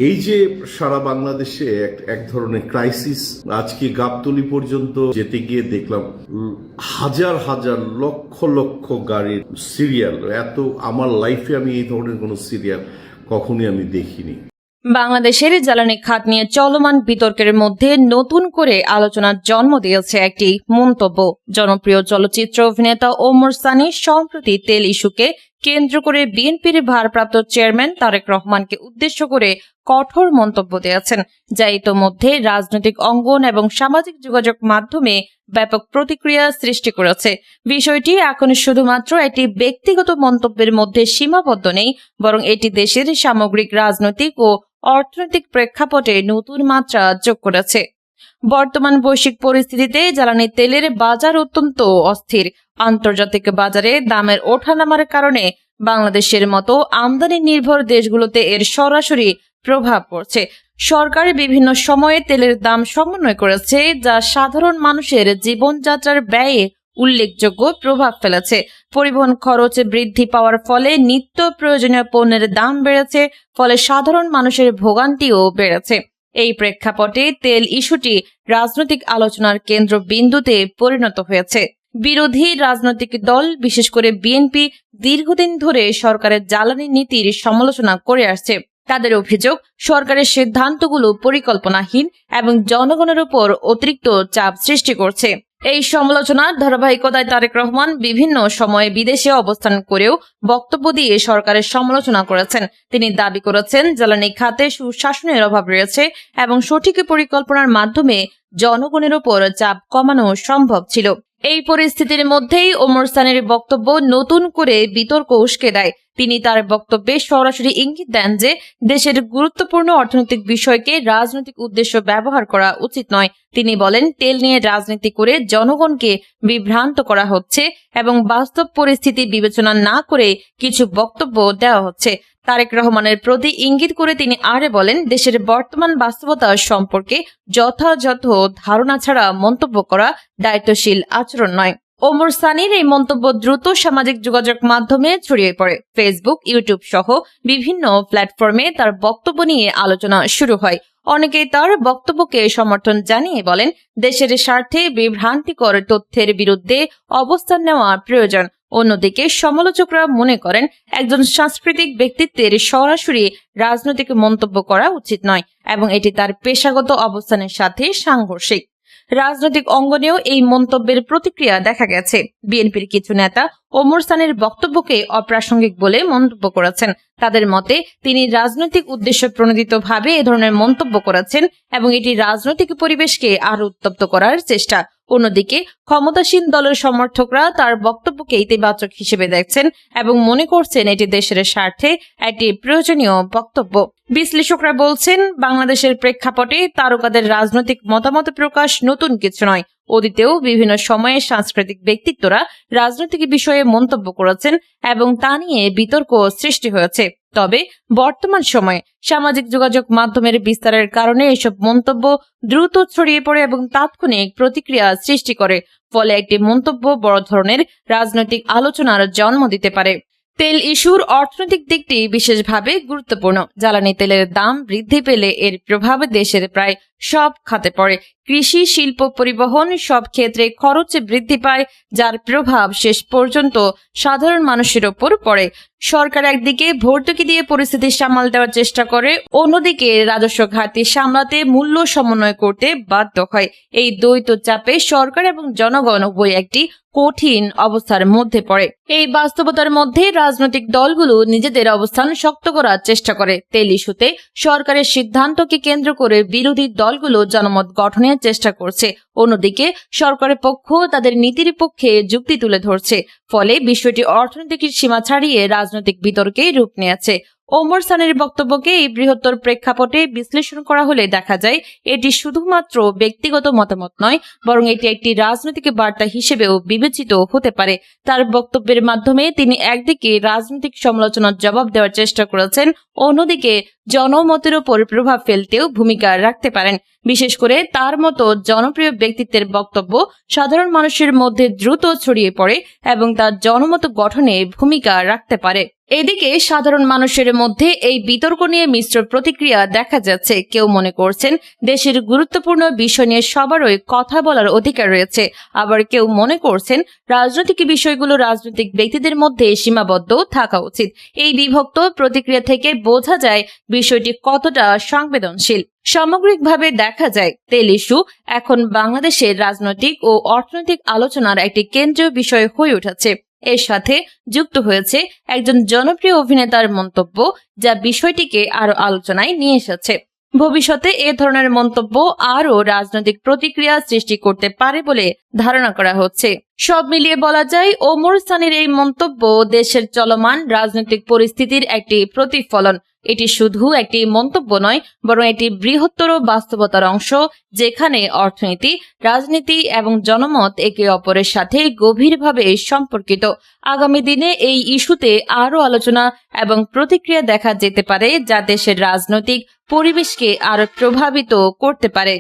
এই যে সারা বাংলাদেশে এক ধরনের ক্রাইসিস, আজকে গাবতলী পর্যন্ত যেতে গিয়ে দেখলাম হাজার হাজার লক্ষ লক্ষ গাড়ির সিরিয়াল। আমার লাইফে আমি এই ধরনের কোনো সিরিয়াল কখনোই আমি দেখিনি। বাংলাদেশের জ্বালানি খাত নিয়ে চলমান বিতর্কের মধ্যে নতুন করে আলোচনার জন্ম দিয়েছে একটি মন্তব্য। জনপ্রিয় চলচ্চিত্র অভিনেতা ওমর সানী সম্প্রতি তেল ইস্যুকে কেন্দ্র করে বিএনপির ভারপ্রাপ্ত চেয়ারম্যান তারেক রহমানকে উদ্দেশ্য করে কঠোর মন্তব্য দিয়েছেন, যা ইতোমধ্যে রাজনৈতিক অঙ্গন এবং সামাজিক যোগাযোগ মাধ্যমে ব্যাপক প্রতিক্রিয়া সৃষ্টি করেছে। বিষয়টি এখন শুধুমাত্র একটি ব্যক্তিগত মন্তব্যের মধ্যে সীমাবদ্ধ নেই, বরং এটি দেশের সামগ্রিক রাজনৈতিক ও অর্থনৈতিক প্রেক্ষাপটে নতুন মাত্রা যোগ করেছে। বর্তমান বৈশ্বিক পরিস্থিতিতে জ্বালানি তেলের বাজার অত্যন্ত অস্থির। আন্তর্জাতিক বাজারে দামের ওঠানামার কারণে বাংলাদেশের মতো আমদানি নির্ভর দেশগুলোতে এর সরাসরি প্রভাব পড়ছে। সরকার বিভিন্ন সময়ে তেলের দাম সমন্বয় করেছে, যা সাধারণ মানুষের জীবনযাত্রার ব্যয়ে উল্লেখযোগ্য প্রভাব ফেলেছে। পরিবহন খরচ বৃদ্ধি পাওয়ার ফলে নিত্য প্রয়োজনীয় পণ্যের দাম বেড়েছে, ফলে সাধারণ মানুষের ভোগান্তিও বেড়েছে। এই প্রেক্ষাপটে তেল ইস্যুটি রাজনৈতিক আলোচনার কেন্দ্রবিন্দুতে পরিণত হয়েছে। বিরোধী রাজনৈতিক দল, বিশেষ করে বিএনপি, দীর্ঘদিন ধরে সরকারের জ্বালানি নীতির সমালোচনা করে আসছে। তাদের অভিযোগ, সরকারের সিদ্ধান্তগুলো পরিকল্পনাহীন এবং জনগণের উপর অতিরিক্ত চাপ সৃষ্টি করছে। এই সমালোচনার ধারাবাহিকতায় তারেক রহমান বিভিন্ন সময়ে বিদেশে অবস্থান করেও বক্তব্য দিয়ে সরকারের সমালোচনা করেছেন। তিনি দাবি করেছেন, জ্বালানি খাতে সুশাসনের অভাব রয়েছে এবং সঠিক পরিকল্পনার মাধ্যমে জনগণের উপর চাপ কমানো সম্ভব ছিল। এই পরিস্থিতির মধ্যেই ওমর সানীর বক্তব্য নতুন করে বিতর্ক উস্কে দেয়। তিনি তার বক্তব্যে সরাসরি ইঙ্গিত দেন যে দেশের গুরুত্বপূর্ণ অর্থনৈতিক বিষয়কে রাজনৈতিক উদ্দেশ্য ব্যবহার করা উচিত নয়। তিনি বলেন, তেল নিয়ে রাজনীতি করে জনগণকে বিভ্রান্ত করা হচ্ছে এবং বাস্তব পরিস্থিতি বিবেচনা না করে কিছু বক্তব্য দেওয়া হচ্ছে। তারেক রহমানের প্রতি ইঙ্গিত করে তিনি আরও বলেন, দেশের বর্তমান বাস্তবতা সম্পর্কে যথাযথ ধারণা ছাড়া মন্তব্য করা দায়িত্বশীল আচরণ নয়। ওমর সানীর এই মন্তব্য দ্রুত সামাজিক যোগাযোগ মাধ্যমে ছড়িয়ে পড়ে। ফেসবুক, ইউটিউব সহ বিভিন্ন প্ল্যাটফর্মে তার বক্তব্য নিয়ে আলোচনা শুরু হয়। অনেকেই তার বক্তব্যকে সমর্থন জানিয়ে বলেন, দেশের স্বার্থে বিভ্রান্তিকর তথ্যের বিরুদ্ধে অবস্থান নেওয়া প্রয়োজন। অন্যদিকে সমালোচকরা মনে করেন, একজন সাংস্কৃতিক ব্যক্তিত্বের সরাসরি রাজনৈতিক মন্তব্য করা উচিত নয় এবং এটি তার পেশাগত অবস্থানের সাথে সাংঘর্ষিক। রাজনৈতিক অঙ্গনেও এই মন্তব্যের প্রতিক্রিয়া দেখা গেছে। বিএনপির কিছু নেতা ওমর সানীর বক্তব্যকে অপ্রাসঙ্গিক বলে মন্তব্য করেছেন। তাদের মতে, তিনি রাজনৈতিক উদ্দেশ্য প্রণোদিতভাবে এ ধরনের মন্তব্য করেছেন এবং এটি রাজনৈতিক পরিবেশকে আরো উত্তপ্ত করার চেষ্টা। অন্যদিকে ক্ষমতাসীন দলের সমর্থকরা তার বক্তব্যকে ইতিবাচক হিসেবে দেখছেন এবং মনে করছেন এটি দেশের স্বার্থে একটি প্রয়োজনীয় বক্তব্য। বিশ্লেষকরা বলছেন, বাংলাদেশের প্রেক্ষাপটে তারকাদের রাজনৈতিক মতামত প্রকাশ নতুন কিছু নয়। অতীতেও বিভিন্ন সময়ে সাংস্কৃতিক ব্যক্তিত্বরা রাজনৈতিক বিষয়ে মন্তব্য করেছেন এবং তা নিয়ে বিতর্ক সৃষ্টি হয়েছে। তবে বর্তমান সময়ে সামাজিক যোগাযোগ মাধ্যমের বিস্তারের কারণে এসব মন্তব্য দ্রুত ছড়িয়ে পড়ে এবং তাৎক্ষণিক প্রতিক্রিয়া সৃষ্টি করে, ফলে একটি মন্তব্য বড় ধরনের রাজনৈতিক আলোচনার জন্ম দিতে পারে। তেল ইস্যুর অর্থনৈতিক দিকটি বিশেষভাবে গুরুত্বপূর্ণ। জ্বালানি তেলের দাম বৃদ্ধি পেলে এর প্রভাব দেশের প্রায় সব খাতে পড়ে। কৃষি, শিল্প, পরিবহন সব ক্ষেত্রে খরচ বৃদ্ধি পায়, যার প্রভাব শেষ পর্যন্ত সাধারণ মানুষের ওপর পড়ে। সরকার একদিকে ভর্তুকি দিয়ে পরিস্থিতি সামাল দেওয়ার চেষ্টা করে, অন্যদিকে রাজস্ব ঘাটতি সামলাতে মূল্য সমন্বয় করতে বাধ্য হয়। এই দ্বৈত চাপে সরকার এবং জনগণ উভয় একটি কঠিন অবস্থার মধ্যে পড়ে। এই বাস্তবতার মধ্যে রাজনৈতিক দলগুলো নিজেদের অবস্থান শক্ত করার চেষ্টা করে। তেল ইস্যুতে সরকারের সিদ্ধান্তকে কেন্দ্র করে বিরোধী দলগুলো জনমত গঠনের চেষ্টা করছে। অন্যদিকে সরকারের পক্ষ তাদের নীতির পক্ষে যুক্তি তুলে ধরছে, ফলে বিষয়টি অর্থনৈতিক সীমা ছাড়িয়ে রাজনৈতিক বিতর্কে রূপ নিয়েছে। ওমর সানীর বক্তব্যকে এই বৃহত্তর প্রেক্ষাপটে বিশ্লেষণ করা হলে দেখা যায়, এটি শুধুমাত্র ব্যক্তিগত মতামত নয়, বরং এটি একটি রাজনৈতিক বার্তা হিসেবেও বিবেচিত হতে পারে। তার বক্তব্যের মাধ্যমে তিনি একদিকে রাজনৈতিক সমালোচনার জবাব দেওয়ার চেষ্টা করেছেন, অন্যদিকে জনমতের উপর প্রভাব ফেলতেও ভূমিকা রাখতে পারেন। বিশেষ করে তার মতো জনপ্রিয় ব্যক্তিত্বের বক্তব্য সাধারণ মানুষের মধ্যে দ্রুত ছড়িয়ে পড়ে এবং তার জনমত গঠনে ভূমিকা রাখতে পারে। এদিকে সাধারণ মানুষের মধ্যে এই বিতর্ক নিয়ে মিশ্র প্রতিক্রিয়া দেখা যাচ্ছে। কেউ মনে করছেন দেশের গুরুত্বপূর্ণ বিষয় নিয়ে সবারই কথা বলার অধিকার রয়েছে, আবার কেউ মনে করছেন রাজনৈতিক বিষয়গুলো রাজনৈতিক ব্যক্তিদের মধ্যে সীমাবদ্ধ থাকা উচিত। এই বিভক্ত প্রতিক্রিয়া থেকে বোঝা যায় বিষয়টি কতটা সংবেদনশীল। সামগ্রিকভাবে দেখা যায় তেল ইস্যু এখন বাংলাদেশের রাজনৈতিক ও অর্থনৈতিক আলোচনার একটি কেন্দ্রীয় বিষয় হয়ে উঠেছে। এর সাথে যুক্ত হয়েছে একজন জনপ্রিয় অভিনেতার মন্তব্য, যা বিষয়টিকে আরো আলোচনায় নিয়ে এসেছে। ভবিষ্যতে এ ধরনের মন্তব্য আরও রাজনৈতিক প্রতিক্রিয়া সৃষ্টি করতে পারে বলে ধারণা করা হচ্ছে। সব মিলিয়ে বলা যায় ওমর সানির এই মন্তব্য দেশের চলমান রাজনৈতিক পরিস্থিতির একটি প্রতিফলন। এটি শুধু একটি মন্তব্য নয়, বরং একটি বৃহত্তর বাস্তবতার অংশ, যেখানে অর্থনীতি, রাজনীতি এবং জনমত একে অপরের সাথে গভীরভাবে সম্পর্কিত। আগামী দিনে এই ইস্যুতে আরও আলোচনা এবং প্রতিক্রিয়া দেখা যেতে পারে, যা দেশের রাজনৈতিক পরিবেশকে আরো প্রভাবিত করতে পারে।